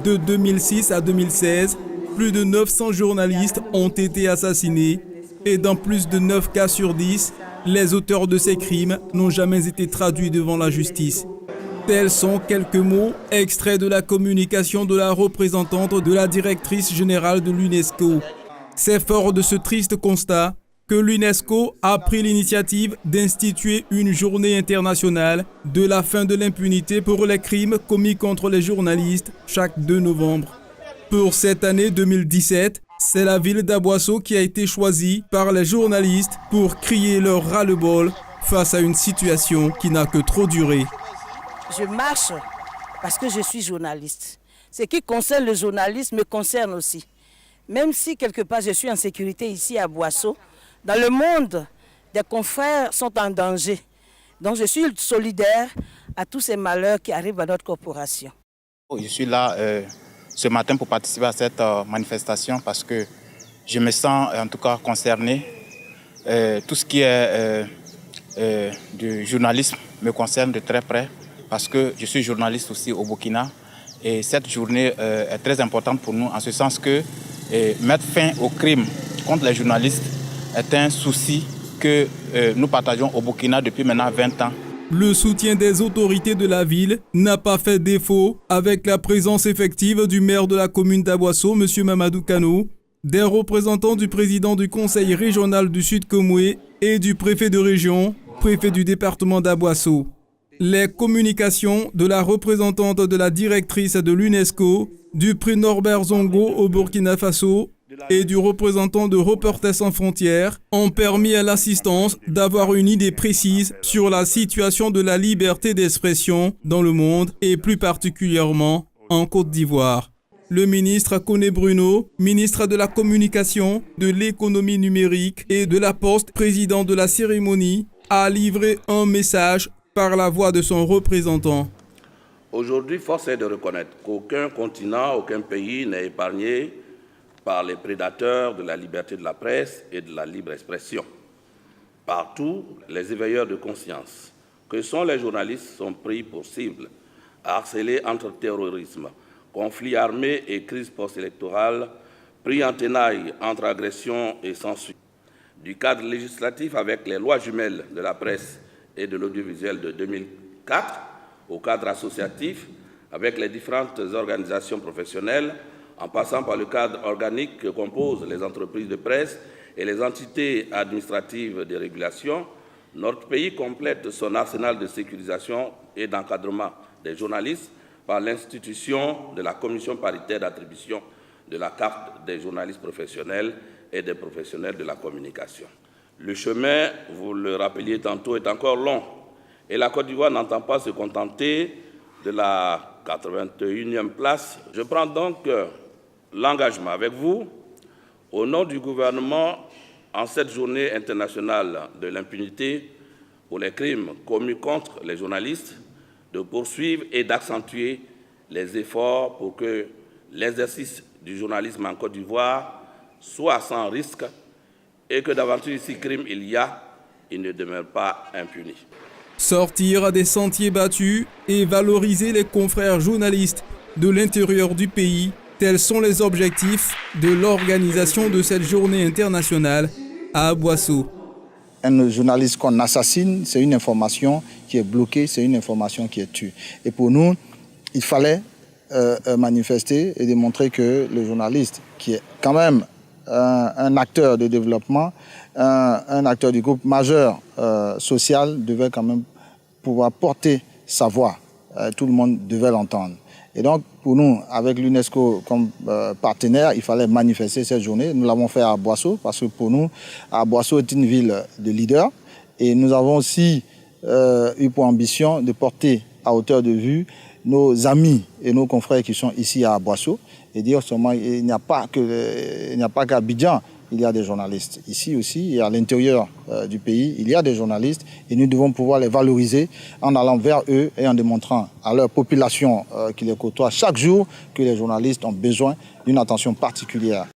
De 2006 à 2016, plus de 900 journalistes ont été assassinés et dans plus de 9 cas sur 10, les auteurs de ces crimes n'ont jamais été traduits devant la justice. Tels sont quelques mots extraits de la communication de la représentante de la directrice générale de l'UNESCO. C'est fort de ce triste constat que l'UNESCO a pris l'initiative d'instituer une journée internationale de la fin de l'impunité pour les crimes commis contre les journalistes chaque 2 novembre. Pour cette année 2017, c'est la ville d'Aboasso qui a été choisie par les journalistes pour crier leur ras-le-bol face à une situation qui n'a que trop duré. Je marche parce que je suis journaliste. Ce qui concerne le journalisme me concerne aussi. Même si quelque part je suis en sécurité ici à Aboasso, dans le monde, des confrères sont en danger. Donc je suis solidaire à tous ces malheurs qui arrivent à notre corporation. Je suis là ce matin pour participer à cette manifestation parce que je me sens en tout cas concerné. Tout ce qui est du journalisme me concerne de très près parce que je suis journaliste aussi au Burkina. Et cette journée est très importante pour nous en ce sens que mettre fin aux crimes contre les journalistes est un souci que nous partageons au Burkina depuis maintenant 20 ans. Le soutien des autorités de la ville n'a pas fait défaut avec la présence effective du maire de la commune d'Aboasso, M. Mamadou Kano, des représentants du président du conseil régional du Sud Komoué et du préfet de région, préfet du département d'Aboasso. Les communications de la représentante de la directrice de l'UNESCO, du prix Norbert Zongo au Burkina Faso et du représentant de Reporters sans frontières ont permis à l'assistance d'avoir une idée précise sur la situation de la liberté d'expression dans le monde et plus particulièrement en Côte d'Ivoire. Le ministre Koné Bruno, ministre de la Communication, de l'Économie numérique et de la Poste, président de la cérémonie, a livré un message par la voix de son représentant. Aujourd'hui, force est de reconnaître qu'aucun continent, aucun pays n'est épargné par les prédateurs de la liberté de la presse et de la libre expression. Partout, les éveilleurs de conscience, que sont les journalistes, sont pris pour cible, harcelés entre terrorisme, conflits armés et crise post-électorale, pris en tenaille entre agression et censure. Du cadre législatif avec les lois jumelles de la presse et de l'audiovisuel de 2004, au cadre associatif avec les différentes organisations professionnelles, en passant par le cadre organique que composent les entreprises de presse et les entités administratives de régulation, notre pays complète son arsenal de sécurisation et d'encadrement des journalistes par l'institution de la commission paritaire d'attribution de la carte des journalistes professionnels et des professionnels de la communication. Le chemin, vous le rappeliez tantôt, est encore long et la Côte d'Ivoire n'entend pas se contenter de la 81e place. Je prends donc l'engagement avec vous, au nom du gouvernement, en cette journée internationale de l'impunité pour les crimes commis contre les journalistes, de poursuivre et d'accentuer les efforts pour que l'exercice du journalisme en Côte d'Ivoire soit sans risque et que d'aventure ici crime il y a, il ne demeure pas impuni. Sortir des sentiers battus et valoriser les confrères journalistes de l'intérieur du pays, tels sont les objectifs de l'organisation de cette journée internationale à Aboasso. Un journaliste qu'on assassine, c'est une information qui est bloquée, c'est une information qui est tuée. Et pour nous, il fallait manifester et démontrer que le journaliste, qui est quand même un acteur de développement, un acteur du groupe majeur social, devait quand même pouvoir porter sa voix. Tout le monde devait l'entendre. Et donc, pour nous, avec l'UNESCO comme partenaire, il fallait manifester cette journée. Nous l'avons fait à Aboasso, parce que pour nous, Aboasso est une ville de leaders. Et nous avons aussi eu pour ambition de porter à hauteur de vue nos amis et nos confrères qui sont ici à Aboasso et dire seulement il n'y a pas qu'à Abidjan, il y a des journalistes. Ici aussi, et à l'intérieur du pays, il y a des journalistes et nous devons pouvoir les valoriser en allant vers eux et en démontrant à leur population qui les côtoie chaque jour que les journalistes ont besoin d'une attention particulière.